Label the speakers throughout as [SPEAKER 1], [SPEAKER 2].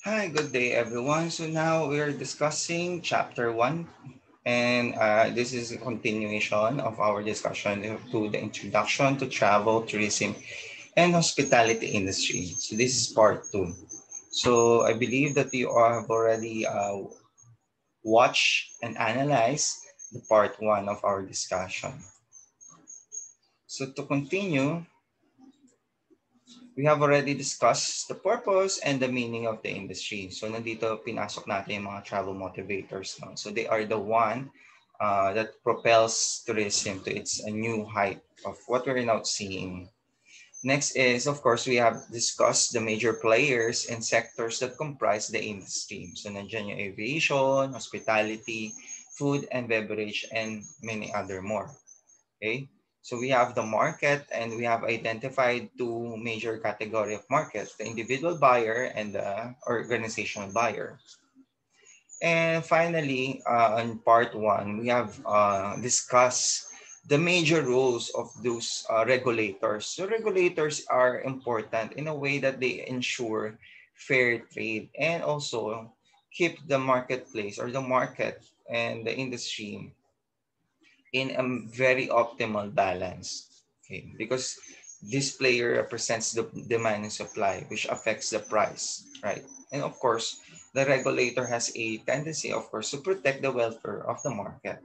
[SPEAKER 1] Hi, good day everyone. So now we're discussing chapter 1 and this is a continuation of our discussion to the introduction to travel, tourism and hospitality industry. So this is part 2. So I believe that you all have already watched and analyzed the part 1 of our discussion. So to continue, we have already discussed the purpose and the meaning of the industry. So nandito pinasok natin yung mga travel motivators. No? So they are the one that propels tourism to its a new height of what we're now seeing. Next is, of course, we have discussed the major players and sectors that comprise the industry. So nandiyan yung aviation, hospitality, food and beverage, and many other more. Okay, so we have the market and we have identified two major category of markets, the individual buyer and the organizational buyer. And finally, in part 1, we have discussed the major roles of those regulators. So regulators are important in a way that they ensure fair trade and also keep the marketplace or the market and the industry in a very optimal balance. Okay, because this player represents the demand and supply, which affects the price, right? And of course, the regulator has a tendency, of course, to protect the welfare of the market.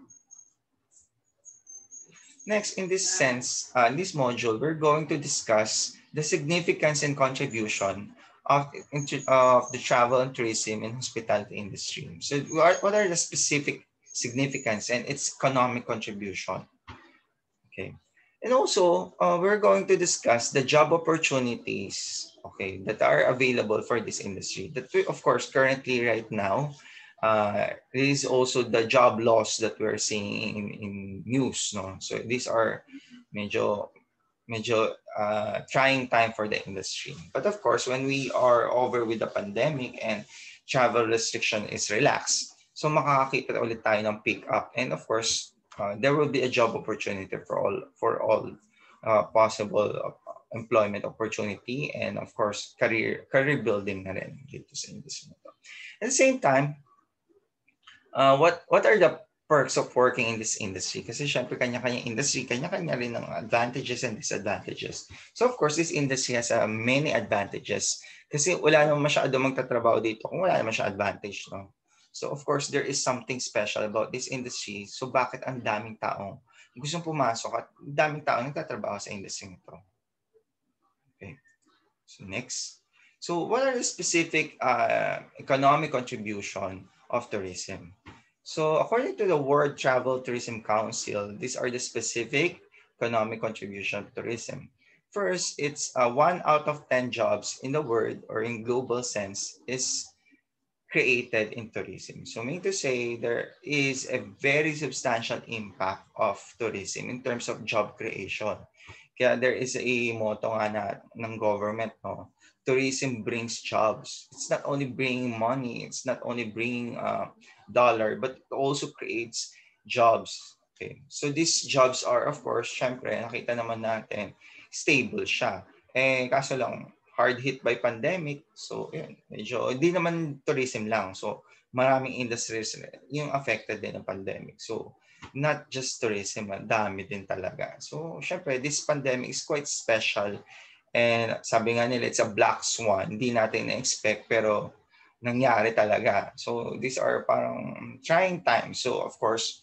[SPEAKER 1] Next, in this sense, in this module, we're going to discuss the significance and contribution of the travel and tourism and hospitality industry. So what are the specific significance and its economic contribution? Okay. And also, we're going to discuss the job opportunities, okay, that are available for this industry. That we, of course, currently right now, there is also the job loss that we're seeing in news. No? So these are medyo trying time for the industry. But of course, when we are over with the pandemic and travel restriction is relaxed, so makakakita ulit tayo ng pick up. And of course, there will be a job opportunity for all possible employment opportunity and of course career building na rin dito sa industry na to. At the same time, what are the perks of working in this industry? Kasi syempre kanya-kanya industry, kanya-kanya rin ng advantages and disadvantages. So of course, this industry has many advantages kasi wala naman masyado magtatrabaho dito kung wala naman siya advantage. No? So of course, there is something special about this industry. So bakit ang daming taong gustong pumasok at daming taong nagtatrabaho sa industry nito? Okay. So next. So what are the specific economic contribution of tourism? So according to the World Travel Tourism Council, these are the specific economic contribution of tourism. First, it's 1 out of 10 jobs in the world or in global sense is created in tourism. So meaning to say there is a very substantial impact of tourism in terms of job creation. Kaya there is a motto nga na ng government, no? Tourism brings jobs. It's not only bringing money, it's not only bringing dollar, but it also creates jobs. Okay. So these jobs are, of course, syempre, nakita naman natin, stable siya. Kaso lang, hard hit by pandemic. So, yun, medyo, hindi naman tourism lang. So, maraming industries yung affected din ng pandemic. So, not just tourism, dami din talaga. So, syempre, this pandemic is quite special. And sabi nga nila, it's a black swan. Hindi natin na-expect, pero nangyari talaga. So, these are parang trying times. So, of course,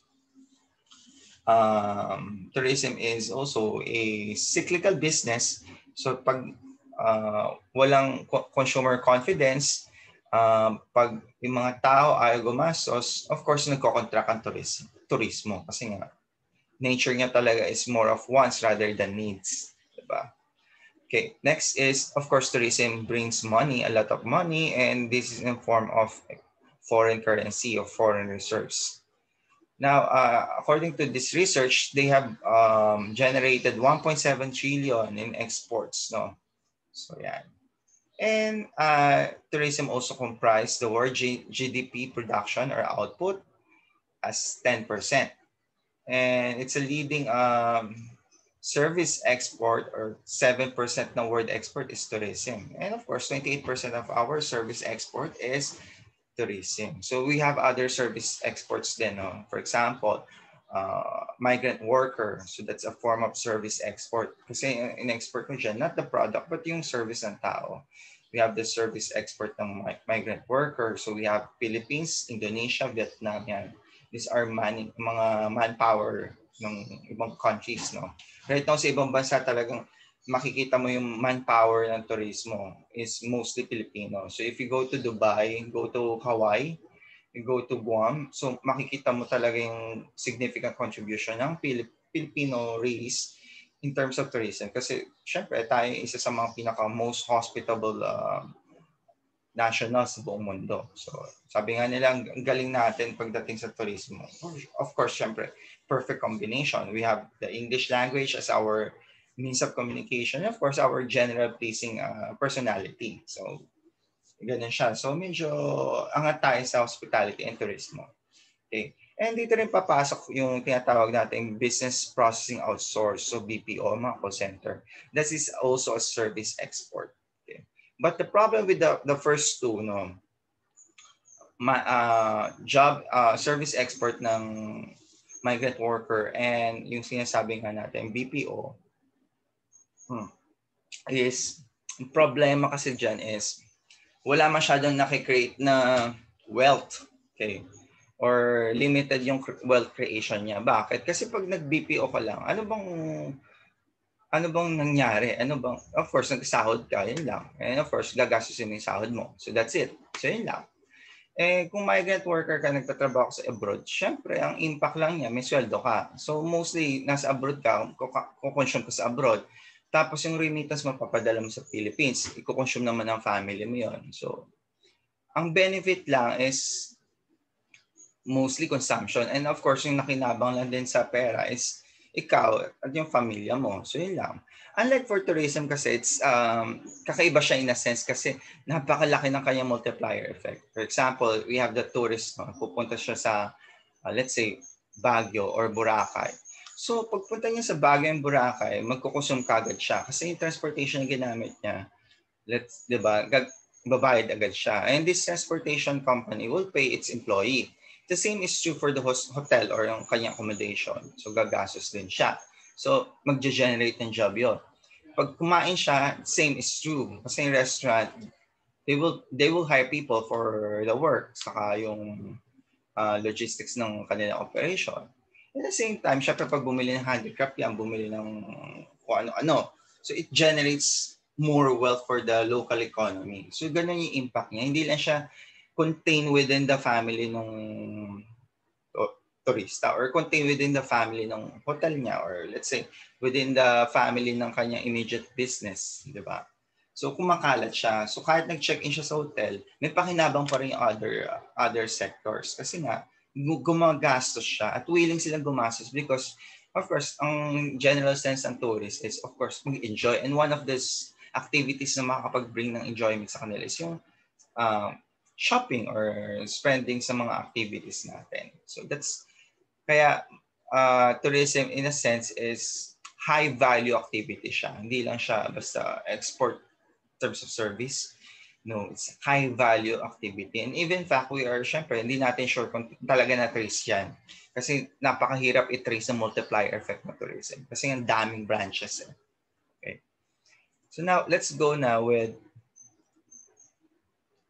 [SPEAKER 1] tourism is also a cyclical business. So, pag walang consumer confidence, pag yung mga tao ay gumastos, of course, nagko-contract ang turismo. Kasi nga, nature niya talaga is more of wants rather than needs. Diba? Okay, next is, of course, tourism brings money, a lot of money, and this is in form of foreign currency or foreign reserves. Now, according to this research, they have generated 1.7 trillion in exports. No? So, yeah. And tourism also comprised the world GDP production or output as 10%. And it's a leading service export or 7% ng world export is tourism. And of course, 28% of our service export is tourism. So we have other service exports then. No? For example, migrant worker. So that's a form of service export. Kasi in-export mo dyan, not the product, but yung service ng tao. We have the service export ng migrant worker. So we have Philippines, Indonesia, Vietnam. Yan. These are mga manpower ng ibang countries. No? Right now sa ibang bansa talagang makikita mo yung manpower ng turismo is mostly Filipino. So if you go to Dubai, go to Hawaii, you go to Guam, so makikita mo talaga yung significant contribution ng Filipino race in terms of tourism. Kasi syempre tayo isa sa mga pinaka most hospitable nationals sa buong mundo. So sabi nga nila, ang galing natin pagdating sa turismo. Of course, syempre, perfect combination. We have the English language as our means of communication, and of course, our general pleasing personality. So, ganun siya. So, medyo angat tayo sa hospitality and tourism. Okay. And dito rin papasok yung tinatawag natin business processing outsource, so BPO, mga call center. That is also a service export. Okay. But the problem with the first two, no, service export ng migrant worker and yung sinasabi nga natin, BPO, is problema kasi dyan is wala masyadong nakikreate na wealth, okay, or limited yung wealth creation niya. Bakit? Kasi pag nag-BPO ka lang, ano bang nangyari? Of course, nagsahod ka, yun lang. And of course, gagastusin mo yung sahod mo. So that's it. So yun lang. Kung migrant worker ka, nagtatrabaho sa abroad, syempre, ang impact lang niya, may sweldo ka. So mostly, nasa abroad ka, kukonsume ka sa abroad. Tapos yung remittance mo papadala mo sa Philippines, i-consume naman ng family mo yun. So, ang benefit lang is mostly consumption. And of course, yung nakinabang lang din sa pera is ikaw at yung familya mo. So, yun lang. Unlike for tourism kasi, it's kakaiba siya in a sense kasi napakalaki ng kanyang multiplier effect. For example, we have the tourist, no? Pupunta siya sa, let's say, Baguio or Boracay. So, pagpunta niya sa Baguio and Boracay, magkukonsume kagad siya. Kasi yung transportation na ginamit niya, babayad agad siya. And this transportation company will pay its employee. The same is true for the hotel or yung kanyang accommodation. So, gagastos din siya. So, mag-generate ng job yun. Pag kumain siya, same is true. Kasi yung restaurant, they will hire people for the work. Saka yung logistics ng kanilang operation. At the same time, syempre pag bumili ng handicraft yan, bumili ng kung ano-ano. So it generates more wealth for the local economy. So ganun yung impact niya. Hindi lang siya contained within the family ng turista or contained within the family ng hotel niya or let's say within the family ng kanyang immediate business. Di ba? So kumakalat siya. So kahit nag-check-in siya sa hotel, may pakinabang pa rin yung other sectors. Kasi nga, gumagastos siya at willing silang gumastos because of course ang general sense ng tourist is of course mag-enjoy, and one of these activities na makakapag-bring ng enjoyment sa kanila is yung shopping or spending sa mga activities natin. So that's kaya tourism in a sense is high value activity siya. Hindi lang siya basta export in terms of service. No, it's high value activity. And even in fact, we are, syempre, hindi natin sure kung talaga na-trace yan. Kasi napakahirap i-trace ang multiplier effect ng tourism. Kasi ang daming branches. Okay. So now, let's go now with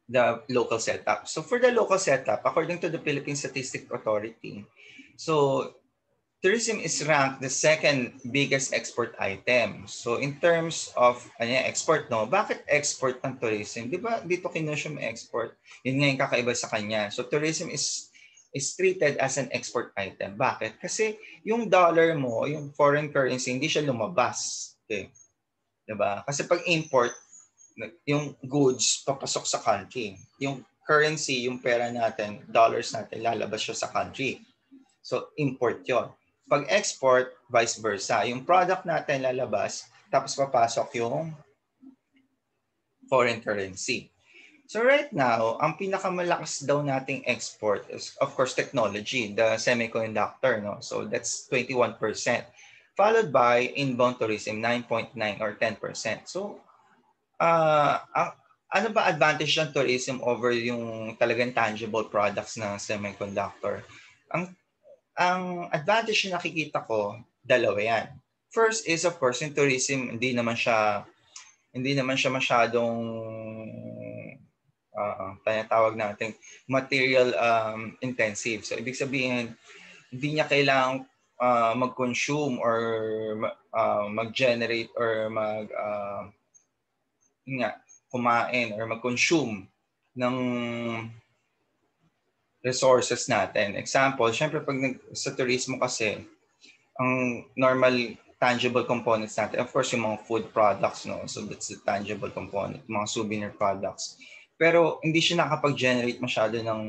[SPEAKER 1] the local setup. So for the local setup, according to the Philippine Statistics Authority, so tourism is ranked the second biggest export item. So in terms of export, no, bakit export ng tourism? Di ba dito kinonsume export? Yun nga yung kakaiba sa kanya. So tourism is treated as an export item. Bakit? Kasi yung dollar mo, yung foreign currency, hindi siya lumabas. Okay. Diba? Kasi pag import, yung goods papasok sa country. Yung currency, yung pera natin, dollars natin, lalabas siya sa country. So import yon. Pag export, vice versa. Yung product natin lalabas, tapos papasok yung foreign currency. So right now, ang pinakamalakas daw nating export is of course technology, the semiconductor, no? So that's 21%. followed by inbound tourism, 9.9 or 10%. So, ano ba advantage ng tourism over yung talagang tangible products ng semiconductor? Ang advantage na nakikita ko, dalawa yan. First is of course, yung tourism, hindi naman siya masyadong tawag natin material intensive. So ibig sabihin, hindi niya kailangang mag-consume or mag-generate or kumain or mag-consume ng resources natin. Example, syempre pag sa turismo kasi, ang normal tangible components natin, of course, yung mga food products, no? So that's the tangible component, mga souvenir products. Pero hindi siya nakapag-generate masyado ng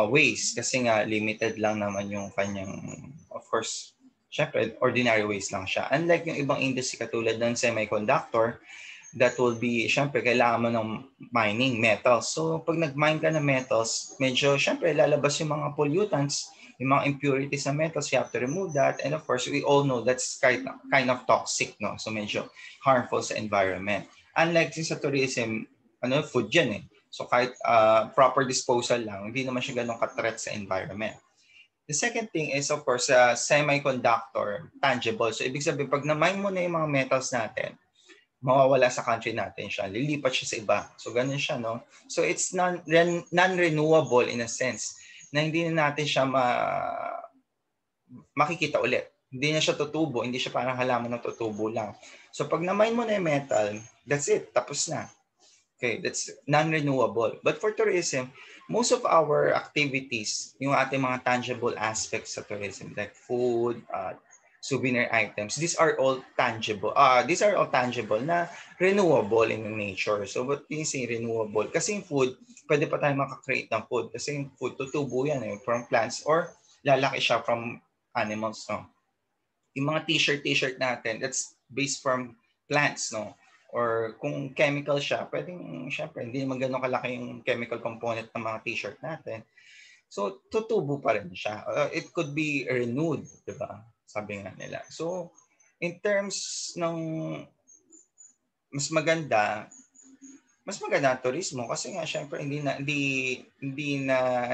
[SPEAKER 1] waste kasi nga limited lang naman yung kanyang, of course, syempre, ordinary waste lang siya. Unlike yung ibang industry katulad ng semiconductor, that will be, syempre, kailangan mo ng mining metals. So, pag nag-mine ka ng metals, medyo, syempre, lalabas yung mga pollutants, yung mga impurities sa metals, you have to remove that. And of course, we all know that's kind of toxic, no? So, medyo harmful sa environment. Unlike sa tourism, food yan eh. So, kahit proper disposal lang, hindi naman siya ganun ka-threat sa environment. The second thing is, of course, semiconductor, tangible. So, ibig sabihin, pag na-mine mo na yung mga metals natin, mawawala sa country natin siya, lilipat siya sa iba. So, ganun siya, no? So, it's non-renewable in a sense na hindi na natin siya makikita ulit. Hindi na siya tutubo, hindi siya parang halaman na tutubo lang. So, pag na-mine mo na yung metal, that's it, tapos na. Okay, that's non-renewable. But for tourism, most of our activities, yung ating mga tangible aspects sa tourism, like food, souvenir items, these are all tangible. These are all tangible na renewable in nature. So what do you say renewable? Kasi yung food, pwede pa tayo makakreate ng food. Kasi yung food, tutubo yan from plants or lalaki siya from animals. No? Yung mga t-shirt natin, that's based from plants. No? Or kung chemical siya, pwedeng, syempre, hindi naman ganun kalaki yung chemical component ng mga t-shirt natin. So, tutubo pa rin siya. It could be renewed, di ba? Sabi nga nila. So, in terms ng mas maganda ang turismo kasi nga syempre hindi na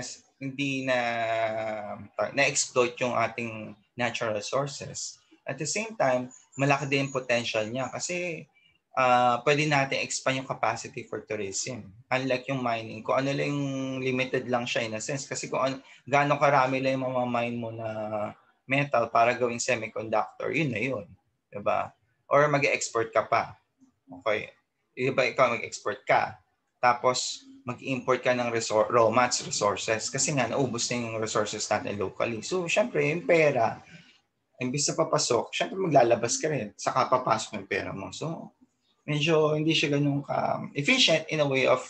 [SPEAKER 1] na-exploit yung ating natural resources. At the same time, malaki din potential niya kasi pwede natin expand yung capacity for tourism. Unlike yung mining, kung ano lang yung limited lang siya in a sense. Kasi kung gaano karami lang yung mamamine mo na metal para gawing semiconductor, yun na yun. Diba? Or mag-export ka pa. Okay. Iba ikaw mag-export ka. Tapos, mag-import ka ng raw mats resources. Kasi nga, naubos na yung resources natin locally. So, syempre, yung pera, imbis na papasok, syempre maglalabas ka rin. Saka papasok yung pera mo. So, medyo hindi siya ganun ka-efficient in a way of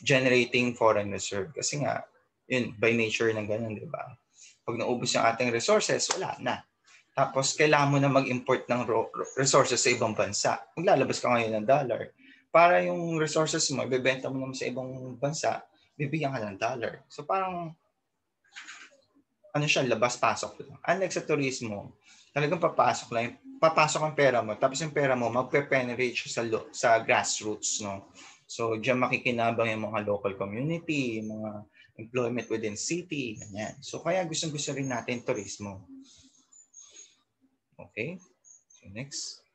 [SPEAKER 1] generating foreign reserve. Kasi nga, yun, by nature ng ganun, di ba? Pag naubos yung ating resources, wala na. Tapos, kailangan mo na mag-import ng resources sa ibang bansa. Maglalabas ka ngayon ng dollar. Para yung resources mo, ibebenta mo naman sa ibang bansa, bibigyan ka ng dollar. So, parang, siya, labas-pasok lang. Unlike sa turismo, talagang papasok ang pera mo, tapos yung pera mo, magpe-penetrate siya sa grassroots, no? So, diyan makikinabang yung mga local community, yung mga employment within city, ganyan. So, kaya gusto rin natin turismo. Okay. So, next.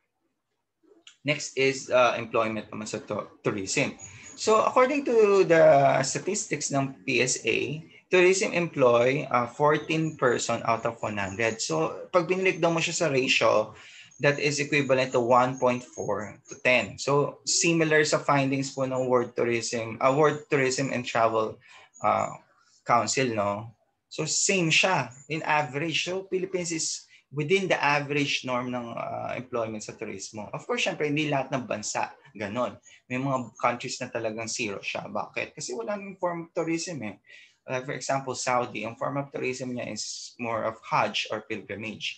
[SPEAKER 1] Next is employment naman sa tourism. So, according to the statistics ng PSA, tourism employ 14 person out of 100. So, pag binilagdan mo siya sa ratio, that is equivalent to 1.4 to 10. So, similar sa findings po ng World Tourism and Travel Council, no? So, same siya in average. So, Philippines is within the average norm ng employment sa turismo. Of course, syempre, hindi lahat ng bansa ganon. May mga countries na talagang zero siya. Bakit? Kasi wala nang form of tourism eh. For example, Saudi, ang form of tourism niya is more of Hajj or pilgrimage.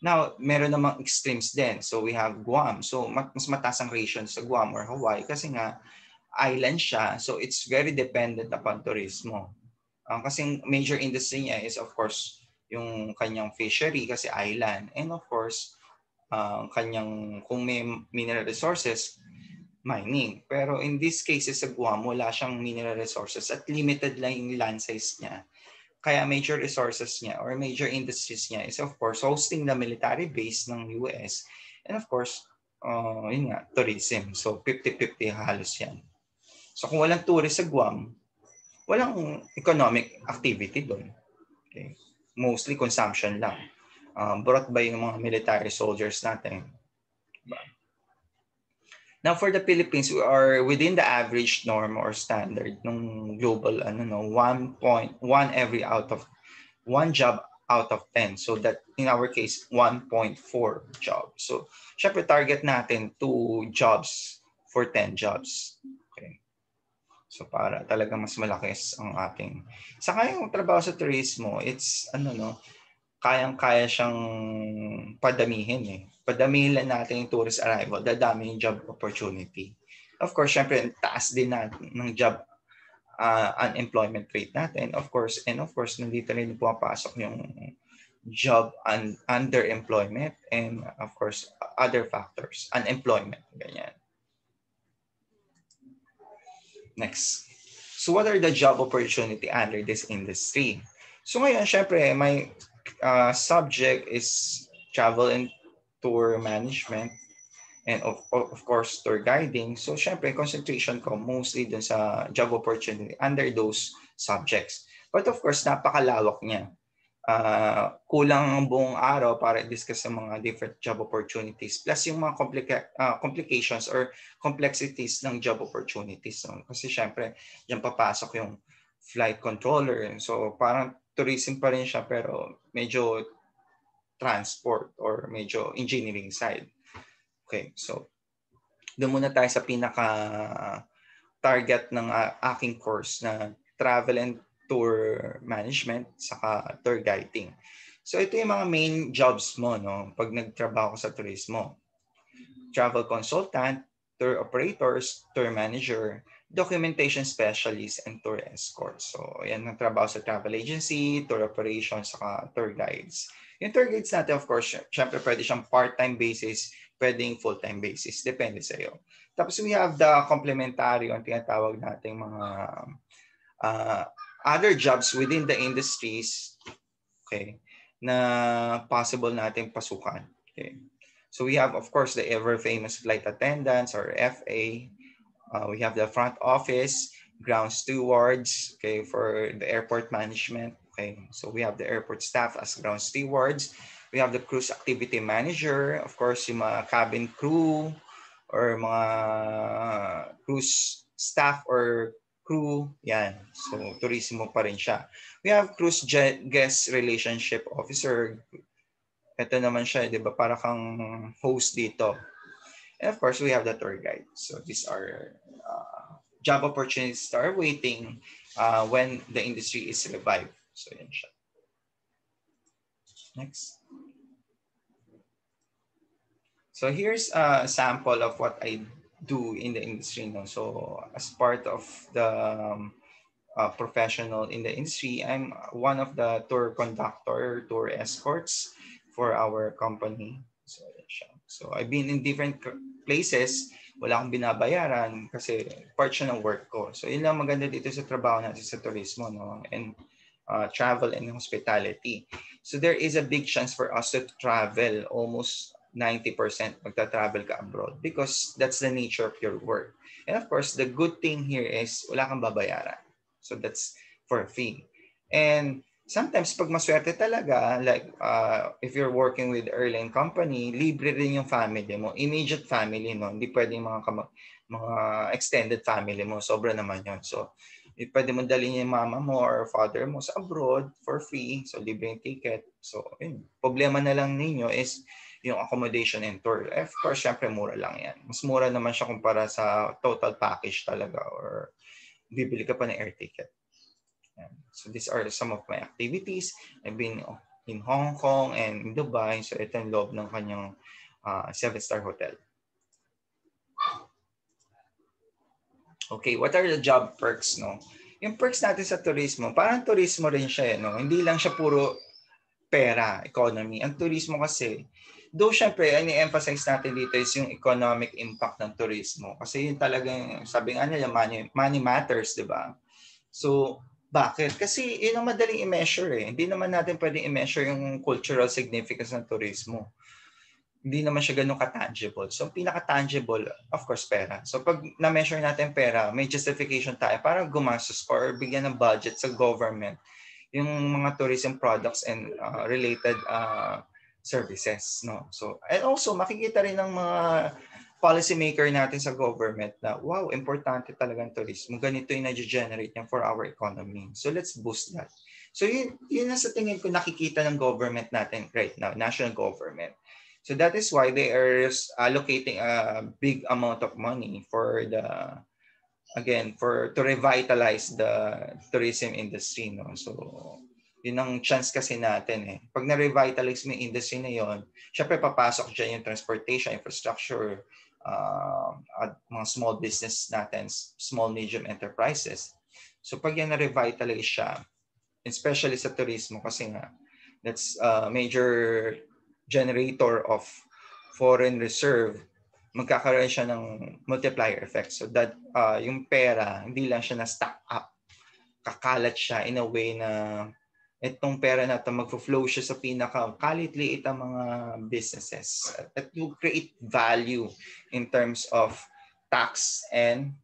[SPEAKER 1] Now, meron namang extremes din. So, we have Guam. So, mas mataas ang ratio sa Guam or Hawaii kasi nga island siya. So, it's very dependent upon turismo. Kasi major industry niya is, of course, yung kanyang fishery kasi island. And of course, kanyang kung may mineral resources, mining. Pero in this case, sa Guam, wala siyang mineral resources at limited lang yung land size niya. Kaya major resources niya or major industries niya is of course hosting the military base ng US and of course, yun nga, tourism. So 50-50 halos yan. So kung walang tourist sa Guam, walang economic activity doon. Okay. Mostly consumption lang. Brought by yung mga military soldiers natin. Diba? Now for the Philippines, we are within the average norm or standard ng global 1.1 every out of 1 job out of 10. So that in our case 1.4 jobs. So syempre target natin 2 jobs for 10 jobs. Okay. So para talaga mas malaki ang ating. Saka yung trabaho sa turismo, it's kayang-kaya siyang padamihin eh. Padamihin lang natin yung tourist arrival, dadami yung job opportunity. Of course, syempre, taas din natin ng job unemployment rate natin. Of course, nandito rin pumapasok yung job underemployment and of course, other factors, unemployment, ganyan. Next. So what are the job opportunity under this industry? So ngayon, syempre, my subject is travel and tour management and of course tour guiding. So syempre concentration ko mostly dun sa job opportunity under those subjects. But of course napakalawak niya. Kulang ang buong araw para discuss sa mga different job opportunities plus yung mga complications or complexities ng job opportunities. No? Kasi syempre diyan papasok yung flight controller. So parang tourism pa rin siya pero medyo transport or medyo engineering side. Okay, so doon muna tayo sa pinaka-target ng aking course na travel and tour management saka tour guiding. So ito yung mga main jobs mo no pag nagtrabaho ka sa turismo. Travel consultant, tour operators, tour manager, documentation specialist, and tour escort. So yan ang trabaho sa travel agency, tour operations, saka tour guides. Yung tour guides natin of course, syempre pwede siyang part-time basis, pwedeng full-time basis, depende sa iyo. Tapos we have the complementary ang tinatawag nating mga other jobs within the industries, okay, na possible nating pasukan. Okay. So we have, of course, the ever-famous flight attendants or FA. We have the front office, ground stewards, okay, for the airport management. Okay, so we have the airport staff as ground stewards. We have the cruise activity manager, of course, yung mga cabin crew or mga cruise staff or crew, yan. So, turismo pa rin siya. We have cruise guest relationship officer. Ito naman siya, di ba? Para kang host dito. And of course, we have the tour guide. So, these are job opportunities that are waiting when the industry is revived. So, yan siya. Next. So, here's a sample of what I do in the industry. No? So, as part of the professional in the industry, I'm one of the tour conductor, tour escorts for our company. So, so I've been in different places, wala akong binabayaran kasi part siya ng work ko. So yun lang maganda dito sa trabaho natin sa turismo, no? And travel and hospitality. So there is a big chance for us to travel, almost 90% magta-travel ka abroad because that's the nature of your work. And of course, the good thing here is wala kang babayaran. So that's for a fee. And sometimes pag maswerte talaga, like if you're working with airline company, libre rin yung family mo, immediate family, no? Hindi pwedeng mga extended family mo, sobra naman yun. So pwede mo dalhin yung mama mo or father mo sa abroad for free, so libre yung ticket. So yun. Problema na lang ninyo is yung accommodation and tour. Of course, syempre mura lang yan. Mas mura naman siya kumpara sa total package talaga or bibili ka pa ng air ticket. So these are some of my activities. I've been in Hong Kong and in Dubai. So ito yung loob ng kanyang 7-star hotel. Okay, what are the job perks, no? Yung perks natin sa turismo, parang turismo rin siya, no? Hindi lang siya puro pera, economy. Ang turismo kasi, though syempre, ang i-emphasize natin dito is yung economic impact ng turismo. Kasi yun talagang, sabi nga nila, money matters, di ba? So, bakit? Kasi yun ang madaling i-measure eh. Hindi naman natin pwedeng i-measure yung cultural significance ng turismo. Hindi naman siya ganun ka-tangible. So, pinaka-tangible, of course, pera. So, pag na-measure natin pera, may justification tayo para gumastos or bigyan ng budget sa government yung mga tourism products and related services. No? So, and also, makikita rin ng mga policymaker natin sa government na, wow, importante talaga ang tourism. Ganito yung na-generate niya for our economy. So, let's boost that. So, yun na sa tingin ko nakikita ng government natin right now, national government. So that is why they are allocating a big amount of money for to revitalize the tourism industry. No? So yun ang chance kasi natin eh. Pag na-revitalize mo yung industry na yun, syempre papasok dyan yung transportation, infrastructure, at mga small business natin, small, medium enterprises. So pag yan na-revitalize siya, especially sa turismo kasi nga, that's a major generator of foreign reserve, magkakaroon siya ng multiplier effect. So that yung pera, hindi lang siya na-stack up. Kakalat siya in a way na itong pera na ito mag-flow siya sa pinaka-kalit-liit ang mga businesses. At will create value in terms of tax and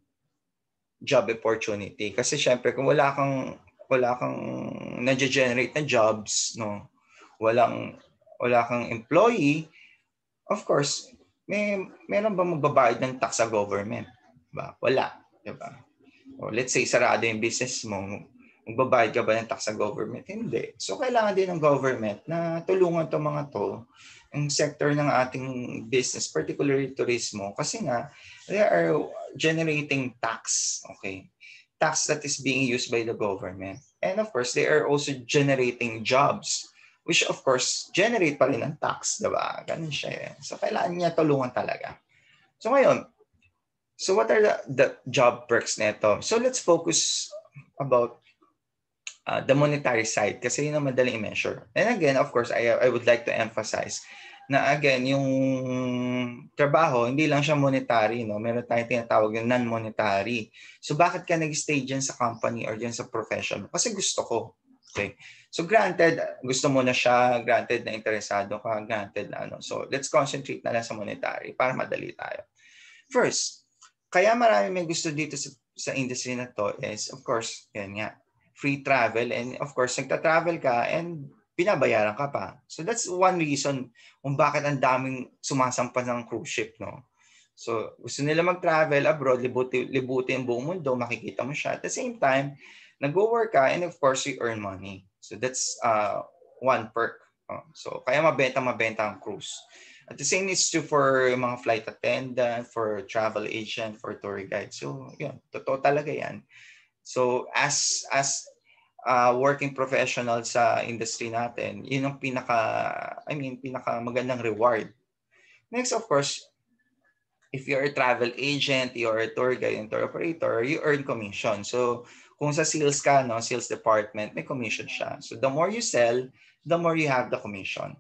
[SPEAKER 1] job opportunity. Kasi syempre kung wala kang na-generate na jobs, no, wala kang employee, of course, meron ba magbabayad ng tax sa government? Diba? Wala. Diba? O let's say, sarado yung business mo, magbabayad ka ba ng tax sa government? Hindi. So, kailangan din ng government na tulungan itong mga to, yung sector ng ating business, particularly turismo, kasi nga, they are generating tax. Okay? Tax that is being used by the government. And of course, they are also generating jobs, which of course, generate pa rin ng tax, diba? Ganun siya. So, kailangan niya tulungan talaga. So, ngayon, so what are the job perks nito? So, let's focus about the monetary side kasi yun ang madaling i-measure. And again, of course, I would like to emphasize na again, yung trabaho, hindi lang siya monetary, no? Meron tayong tinatawag yung non-monetary. So, bakit ka nag-stay dyan sa company or dyan sa profession? Kasi gusto ko. Okay. So granted, gusto mo na siya, granted na interesado ka, granted na ano. So let's concentrate na lang sa monetary para madali tayo. First, kaya marami may gusto dito sa industry na to is, of course, yan nga, free travel and of course, nagta-travel ka and binabayaran ka pa. So that's one reason kung bakit ang daming sumasampa ng cruise ship, no? So gusto nila mag-travel abroad, libuti ang buong mundo, makikita mo siya. At the same time, nag-work ka and of course you earn money. So that's one perk. So kaya mabenta ang cruise. At the same is true for mga flight attendant, for travel agent, for tour guide. So yun, totoo talaga yan. So as working professional sa industry natin, yun ang pinaka magandang reward. Next, of course, if you're a travel agent, you're a tour guide and tour operator, you earn commission. So kung sa sales ka, no, sales department, may commission siya. So the more you sell, the more you have the commission.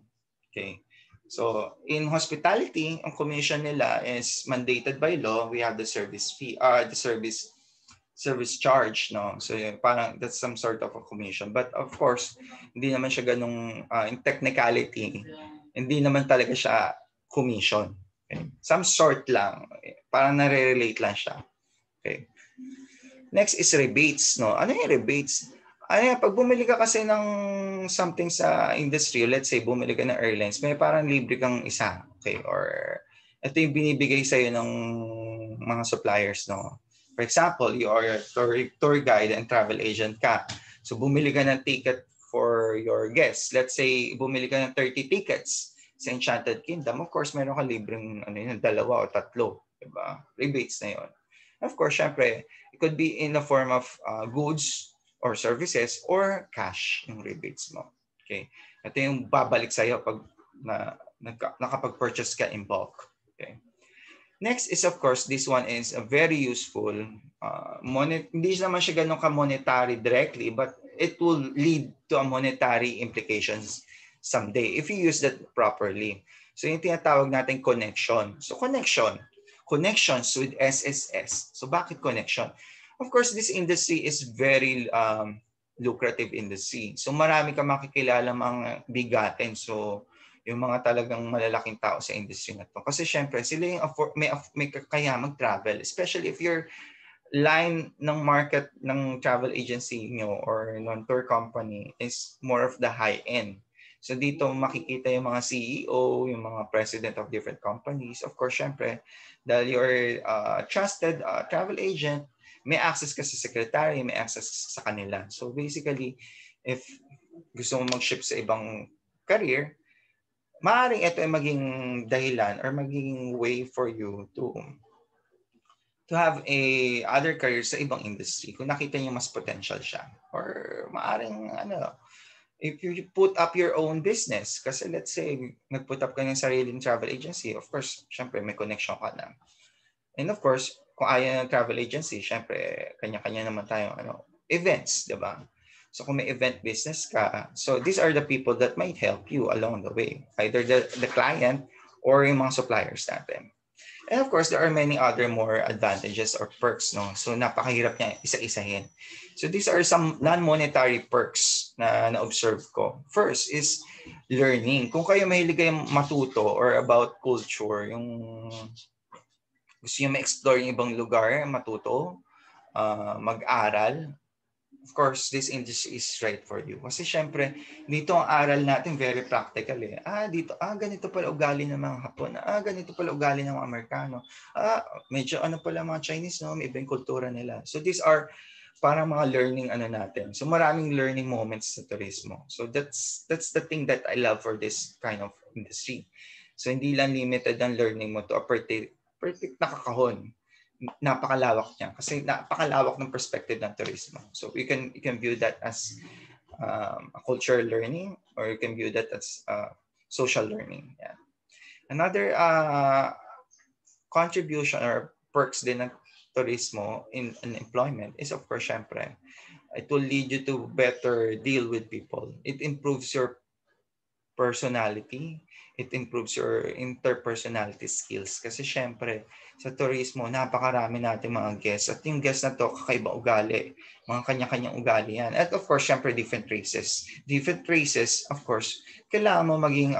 [SPEAKER 1] Okay. So in hospitality, ang commission nila is mandated by law. We have the service fee, the service charge, no. So parang that's some sort of a commission. But of course, hindi naman siya ganung in technicality, hindi naman talaga siya commission. Okay. Some sort lang, parang nare-relate lang siya. Okay. Next is rebates, no? Ano yung rebates? Pag bumili ka kasi ng something sa industry, let's say bumili ka ng airlines, may parang libre kang isa, okay? Or ito yung binibigay sa'yo ng mga suppliers, no? For example, you are a tour guide and travel agent ka. So bumili ka ng ticket for your guests. Let's say bumili ka ng 30 tickets sa Enchanted Kingdom. Of course, meron ka libreng dalawa o tatlo, diba? Rebates na yun. Of course, syempre, it could be in the form of goods or services or cash yung rebates mo. Okay? Ito yung babalik sa'yo pag nakapag-purchase ka in bulk. Okay? Next is, of course, this one is a very useful. Hindi naman siya ganun ka-monetary directly, but it will lead to a monetary implications someday if you use that properly. So yung tinatawag natin connection. So connections with SSS. So bakit connection? Of course, this industry is very lucrative industry. So marami ka makikilala mga bigatin. So yung mga talagang malalaking tao sa industry na to. Kasi syempre, sila yung may kaya mag-travel. Especially if you're line ng market ng travel agency nyo or ng tour company is more of the high end. So dito makikita yung mga CEO, yung mga president of different companies. Of course, syempre, dahil you're trusted travel agent, may access ka sa secretary, may access sa kanila. So basically, if gusto mo mag-ship sa ibang career, maaaring ito ay maging dahilan or maging way for you to have a other career sa ibang industry kung nakita niyo mas potential siya. Or maaring if you put up your own business, kasi let's say nag-put up ka ng sariling travel agency, of course, syempre may connection ka na. And of course, kung ayaw ng travel agency, syempre kanya-kanya naman tayong events, di ba? So kung may event business ka, so these are the people that might help you along the way. Either the client or yung mga suppliers natin. And of course, there are many other more advantages or perks, no? So napakahirap niya isa-isahin. So these are some non-monetary perks na na-observe ko. First is learning. Kung kayo mahilig kayong matuto or about culture, yung gusto niyo ma-explore yung ibang lugar, matuto, mag-aral, of course, this industry is right for you. Kasi syempre, dito ang aral natin very practical eh. Ganito pala ugali ng mga Hapon. Ganito pala ugali ng mga Amerikano. Medyo pala mga Chinese, no? May ibang kultura nila. So these are parang mga learning natin. So maraming learning moments sa turismo. So that's the thing that I love for this kind of industry. So hindi lang limited ang learning mo to a perfect na kakahon. Napakalawak niya kasi napakalawak ng perspective ng turismo. So you can view that as a cultural learning or you can view that as social learning. Yeah. Another contribution or perks din ng turismo in employment is of course syempre it will lead you to better deal with people. It improves your personality. It improves your interpersonality skills. Kasi syempre, sa turismo, napakarami natin mga guests. At yung guests na to, kakaiba ugali. Mga kanya-kanyang ugali yan. At of course, syempre, different races. Different races, of course, kailangan mo maging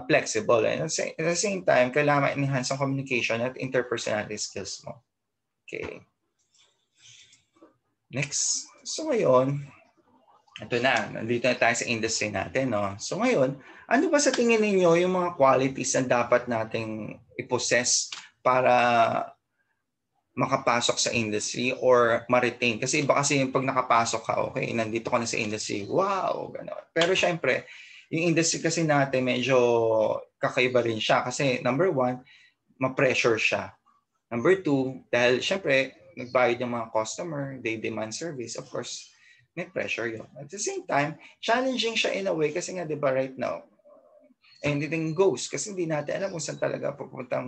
[SPEAKER 1] flexible. And at the same time, kailangan enhance ang communication at interpersonality skills mo. Okay. Next. So ngayon, ito na, nandito na tayo sa industry natin. No? So ngayon, ano ba sa tingin ninyo yung mga qualities na dapat nating i-possess para makapasok sa industry or ma-retain? Kasi iba kasi yung pag nakapasok ka, okay, nandito ka na sa industry, wow, gano'n. Pero syempre, yung industry kasi natin medyo kakaiba rin siya. Kasi number one, ma-pressure siya. Number two, dahil syempre, nagbayad yung mga customer, they demand service, of course, may pressure yun. At the same time, challenging siya in a way kasi nga, di ba, right now, anything goes kasi hindi natin alam kung saan talaga pupuntang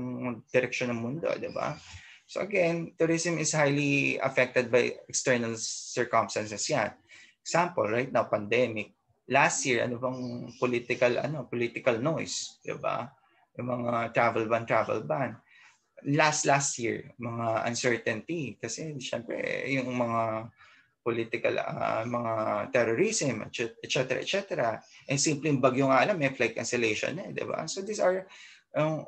[SPEAKER 1] direksyon ng mundo, di ba? So again, tourism is highly affected by external circumstances yan. Example, right now, pandemic. Last year, ano bang political noise, di ba? Yung mga travel ban. Last year, mga uncertainty kasi syempre yung mga political, mga terrorism, etc. And simpleng bagyo nga alam, may flight cancellation di ba? So these are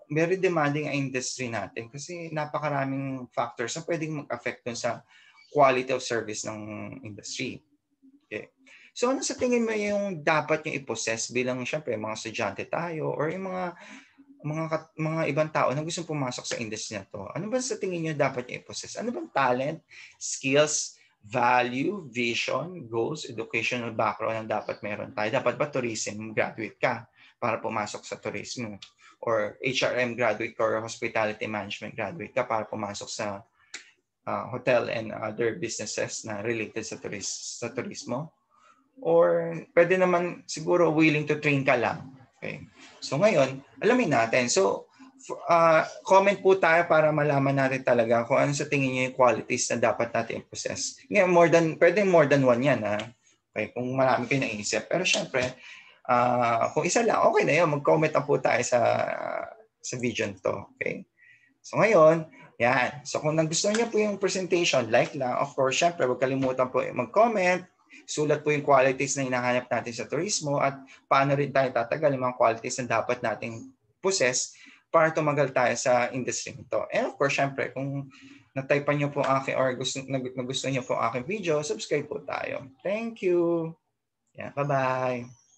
[SPEAKER 1] very demanding ang industry natin kasi napakaraming factors na pwedeng mag-affect dun sa quality of service ng industry. Okay. So ano sa tingin mo yung dapat yung i-possess bilang syempre mga estudyante tayo or yung mga ibang tao na gustong pumasok sa industry na to? Ano ba sa tingin niyo dapat yung i-possess? Ano bang talent, skills, value, vision, goals, educational background ang dapat meron tayo? Dapat ba tourism graduate ka para pumasok sa turismo? Or HRM graduate ka or hospitality management graduate ka para pumasok sa hotel and other businesses na related sa turismo? Or pwede naman siguro willing to train ka lang. Okay. So ngayon, alamin natin. So comment po tayo para malaman natin talaga kung ano sa tingin niyo yung qualities na dapat natin i-possess. Ngayon, pwedeng more than one yan. Okay, kung marami kayo naisip. Pero syempre, Kung isa lang, okay na yun. Mag-comment na po tayo sa video to. Okay? So ngayon, yan. So kung nagustuhan niyo po yung presentation, like lang. Of course, syempre, huwag kalimutan po mag-comment. Sulat po yung qualities na hinahanap natin sa turismo at paano rin tayo tatagal yung mga qualities na dapat nating possess para tumagal tayo sa industry nito. And of course, syempre, kung nataypan niyo po aking or nagustuhan niyo po aking video, subscribe po tayo. Thank you. Yeah, bye-bye.